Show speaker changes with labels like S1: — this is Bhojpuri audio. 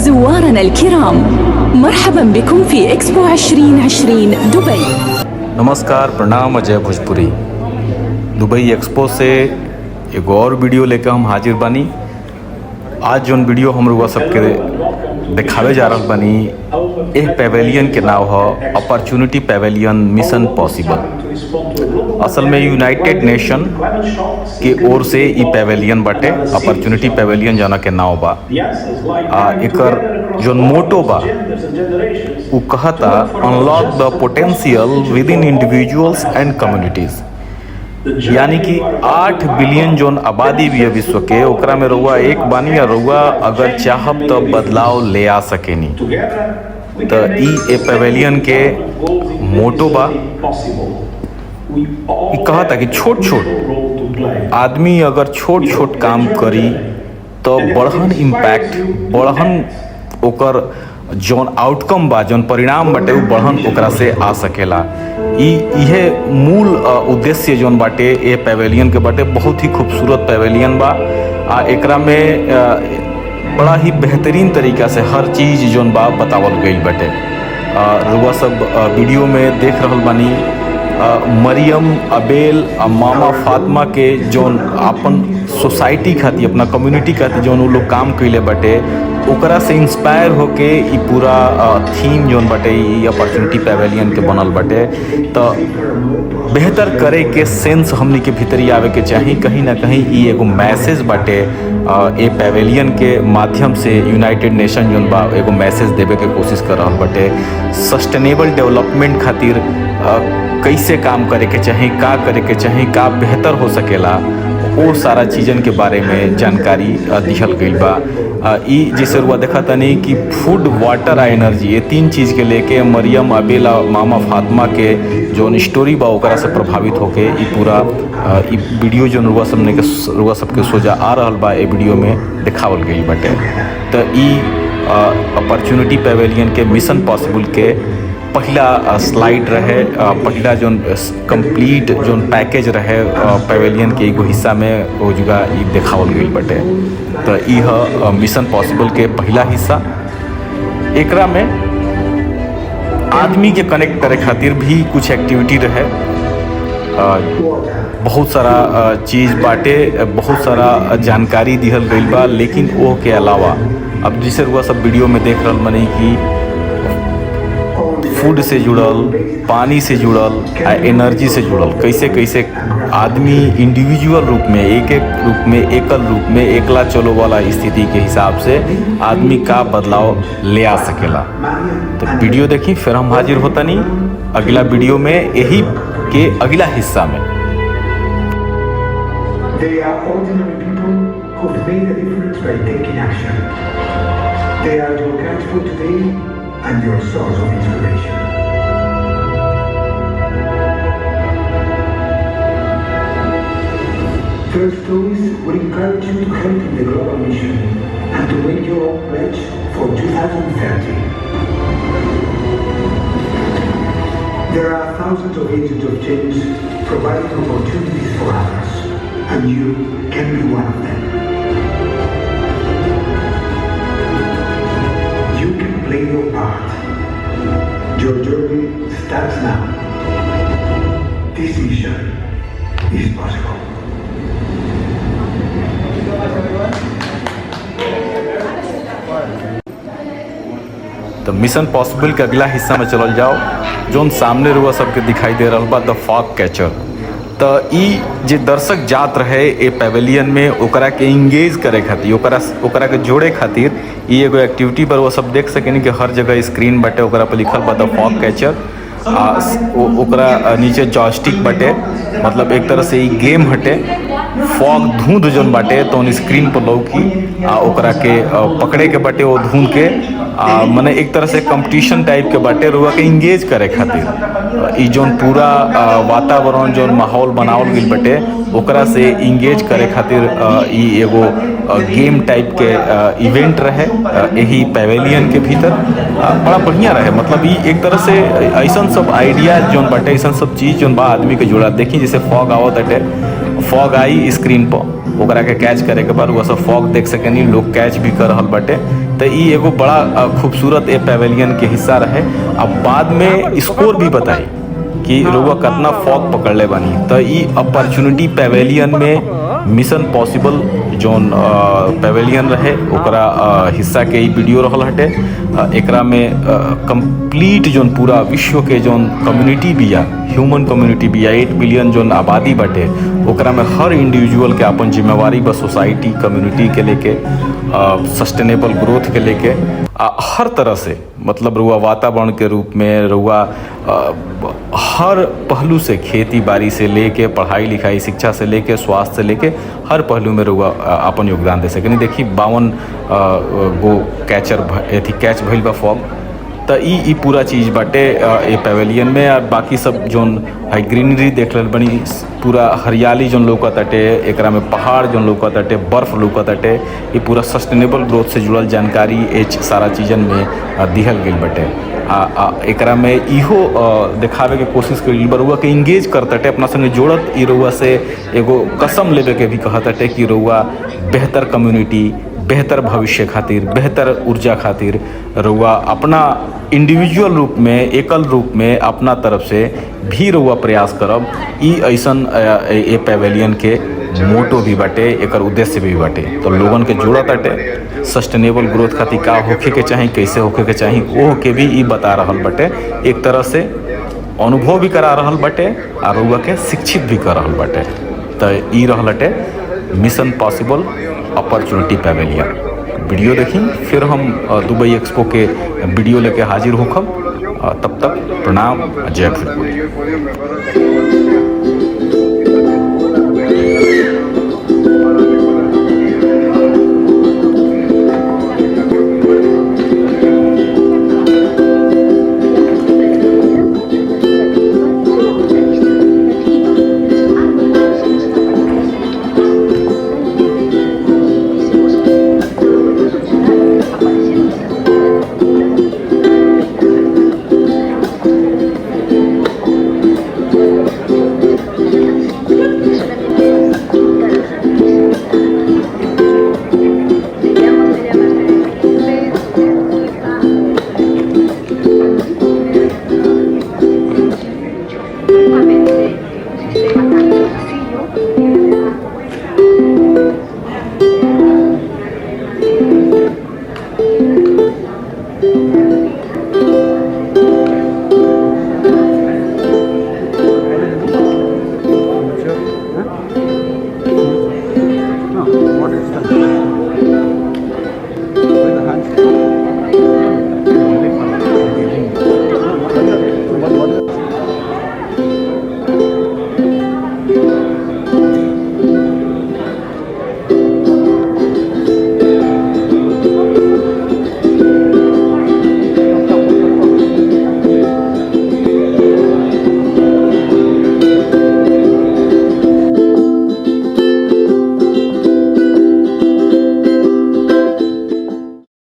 S1: زوارنا الكرام، مرحبا بكم في एक्सपो 2020 दुबई।
S2: नमस्कार, प्रणाम। अजय भोजपुरी दुबई एक्सपो से एगो और वीडियो लेकर हम हाजिर बानी। आज जौन वीडियो हम लोग सबके दिखावे जा रहल बानी, एक पेवेलियन के नाम है अपॉर्चुनिटी पेवेलियन मिशन पॉसिबल। असल में यूनाइटेड नेशन के ओर से ई पेवेलियन बाटे, अपॉर्चुनिटी पेवेलियन जाना के नाव बा। एकर जौन मोटो बा उ कहता unlock the potential with in individuals and communities. यानी कि 8 बिलियन जोन आबादी भी है विश्व के, ओकरा में रउआ एक बानी या रउआ अगर चाहब तो बदलाव ले आ सकेनी। तो ई पेवेलियन के मोटो बा। ई कहता कि छोट छोट आदमी अगर छोट छोट काम करी तो बड़हन इम्पैक्ट, बड़हन ओकर जौन आउटकम बा, जौन परिणाम बाटे, उ बढ़न ओकरा से आ सकेला। इहे मूल उद्देश्य जौन बाटे ए पेवेलियन के बाटे। बहुत ही खूबसूरत पेवेलियन बा। एकरा में बड़ा ही बेहतरीन तरीका से हर चीज़ जौन बा बतावल गई बाटे। रुआ सब वीडियो में देख रहल बानी मरियम, अबेल, मामा फातिमा के जौन अपन सोसाइटी खातिर, अपना कम्युनिटी खातिर जौन उ लोग काम कइले बाटे, ओकरा से इंस्पायर होके ई पूरा थीम जौन बाटे ई अपॉर्चुनिटी पेवेलियन के बनल बाटे। तो बेहतर करे के सेंस हमनी के भीतरी आवे के चाही। कहीं ना कहीं ई एगो मैसेज बाटे। ए पेवेलियन के माध्यम से यूनाइटेड नेशन जौन बा एगो मैसेज देवे के कोशिश कर रहल बाटे। सस्टेनेबल डेवलपमेंट खातिर कैसे काम करे के चाही, का करे के चाही, का बेहतर हो सकेला, वो सारा चीज़न के बारे में जानकारी दिहल गई बा। ई जैसे रुआ देखा तनी कि फूड, वाटर आ एनर्जी, ये 3 चीज़ के लेके मरियम, अबेल, मामा फातिमा के जौन स्टोरी बा ओकरा से प्रभावित होके ई पूरा ई वीडियो जौन रुआ सबके सोजा आ रहल बा, ए वीडियो में दिखावल गई बाटे। तो ई अपॉर्चुनिटी पेवेलियन के मिशन पॉसिबल के पहला स्लाइड रहे, पहला जोन कंप्लीट जोन पैकेज रहे पेवेलियन के एगो हिस्सा में वो जगह ई देखावल गई बटे। तो यह मिशन पॉसिबल के पहला हिस्सा। एकरा में आदमी के कनेक्ट करे खातिर भी कुछ एक्टिविटी रहे। बहुत सारा चीज़ बाटे, बहुत सारा जानकारी दिहल गई बा। लेकिन वो के अलावा अब जैसे रुआ सब वीडियो में देख रहल मनी कि फूड से जुड़ल, पानी से जुड़ल, एनर्जी से जुड़ल, कैसे कैसे आदमी इंडिविजुअल रूप में, एक रूप में, एकल रूप में, एकला चलो वाला स्थिति के हिसाब से आदमी का बदलाव ले आ सकेला। तो वीडियो देखी, फिर हम हाजिर होता नहीं अगला वीडियो में, यही के अगला हिस्सा में।
S3: They are ordinary people who've made a difference by taking action. They are your guides for today and your source of inspiration. Their stories will encourage you to help in the global mission and to make your own pledge for 2030. There are thousands of agents of change providing opportunities for others, and you can be one of them. You can play your part. Your journey starts now. This mission is possible.
S2: तो मिशन पॉसिबल के अगला हिस्सा में चलल जाओ, जोन सामने रुआ सबके दिखाई दे रहा बा द फॉग कैचर। तो ई जे दर्शक जात रहे ए पेवेलियन में, ओकरा के इंगेज करे खातिर, ओकरा के जोड़े खातिर ई एगो एक्टिविटी पर वो सब देख सकेनी कि हर जगह स्क्रीन बाटे, ओकरा पर लिखल बा द फॉग कैचर। ओकरा नीचे जॉयस्टिक बाटे, मतलब एक तरह से ई गेम हटे। फॉग धुंध जौन बाटे तो स्क्रीन पर लौकी, ओकरा के पकड़े के बाटे वो धुंध के, मने एक तरह से कंपटीशन टाइप के बाटे रुआ के इंगेज करे खातिर। ई जौन पूरा वातावरण जौन माहौल बनावल गई बाटे ओकरा से इंगेज करे खातिर ई एगो गेम टाइप के इवेंट रहे यही पेवेलियन के भीतर। बड़ा बढ़िया रहे, मतलब ई एक तरह से ऐसा सब आइडिया जौन बाटे, ऐसा सब चीज़ जौन बा आदमी के जोड़ा। देखी जैसे फॉग आवत बाटे, फॉग आई स्क्रीन पर, ओकरा के कैच करे के बाद वो सब फॉग देख सकेनी, लोग कैच भी कर रहल बाटे। तो ई एगो बड़ा खूबसूरत ए पैवेलियन के हिस्सा रहे। अब बाद में स्कोर भी बताई कि रउआ कितना फॉग पकड़ले बानी। तो ई अपॉर्चुनिटी पैवेलियन में मिशन पॉसिबल जोन पैवेलियन रहे ओकरा हिस्सा के ई वीडियो रहल हटे। एकरा में कंप्लीट जोन पूरा विश्व के जोन कम्युनिटी बिया, ह्यूमन कम्युनिटी बिया, 8 बिलियन जोन आबादी बाटे, ओकरा में हर इंडिविजुअल के अपन जिम्मेवारी बा सोसाइटी कम्युनिटी के लेके, सस्टेनेबल ग्रोथ के लेके हर तरह से, मतलब रुआ वातावरण के रूप में, रुआ हर पहलू से, खेती बाड़ी से लेके पढ़ाई लिखाई शिक्षा से लेके स्वास्थ्य से लेके हर पहलू में रुआ अपन योगदान दे सके। देखी 52 गो कैच भइल बा फॉग। तो ई पूरा चीज़ बाटे ए पैवेलियन में। और बाकी सब जोन है ग्रीनरी देख रहे बनी, पूरा हरियाली जोन लौकताटे, एकरा में पहाड़ जोन लौकताटे, बर्फ लौकताटे, ये पूरा सस्टेनेबल ग्रोथ से जुड़ल जानकारी ए सारा चीज़न में दिहल गई बाटे। एकरा में इहो दिखावे के कोशिश करी रउआ के इंगेज करताटे, अपना संगे जोड़त, ई रउआ से एगो कसम लेवे के भी कहताटे कि रउआ बेहतर कम्युनिटी, बेहतर भविष्य खातिर, बेहतर ऊर्जा खातिर रउआ अपना इंडिविजुअल रूप में, एकल रूप में अपना तरफ से भी रउआ प्रयास करब। ई ऐसन ए पैवेलियन के मोटो भी बाटे, एकर उद्देश्य भी बाटे। तो लोगन के जोड़त बाटे सस्टेनेबल ग्रोथ खातिर का होखे के चाही, कैसे होखे के चाही, वो के भी ई बता रहल बाटे। एक तरह से अनुभव भी करा रहल बाटे और रउआ के शिक्षित भी कर रहल बाटे। तो ई रहल बाटे mission possible opportunity pavilion. Video देखी, फिर हम दुबई एक्सपो के वीडियो लेके हाजिर होखब। तब तक प्रणाम, जय भोजपुरी।